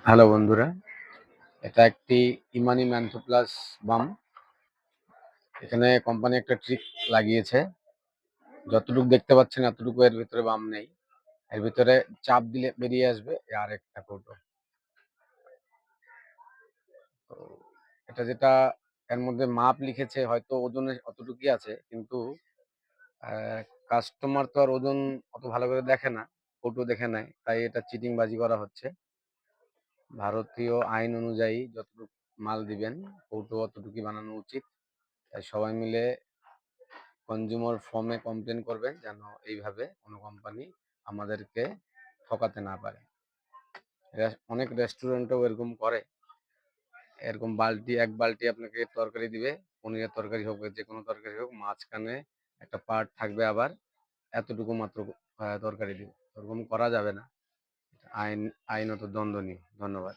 Hello বন্ধুরা, এটা একটি ইমানি ম্যান্থো প্লাস বাম। এখানে কোম্পানি একটা ট্রিক লাগিয়েছে। যতটুকু দেখতে পাচ্ছেন এতটুকু এর ভিতরে বাম নেই। এর ভিতরে চাপ দিলে বেরিয়ে আসবে আর একটা কৌটো। তো এটা যেটা এর মধ্যে মাপ লিখেছে, হয়তো ওজনে অতটুকুই আছে, কিন্তু কাস্টমার তো আর ওজন অত ভালো করে দেখে না, কৌটো দেখে নেয়, তাই এটা চিটিংবাজি করা হচ্ছে। ভারতীয় আইন অনুযায়ী যতটুকু মাল দিবেন কৌটো অতটুকুই বানানো উচিত। তাই সবাই মিলে কনজিউমার ফর্মে কমপ্লেন করবেন, যেন এইভাবে কোনো কোম্পানি আমাদেরকে ঠকাতে না পারে। অনেক রেস্টুরেন্টেও এরকম করে। এরকম এক বালতি আপনাকে তরকারি দিবে, পনিরের তরকারি হোক, যে কোনো তরকারি হোক, মাঝখানে একটা পার্ট থাকবে, আবার এতটুকু মাত্র তরকারি দিবে। ওরকম করা যাবে না। আইনত দণ্ডনীয়। ধন্যবাদ।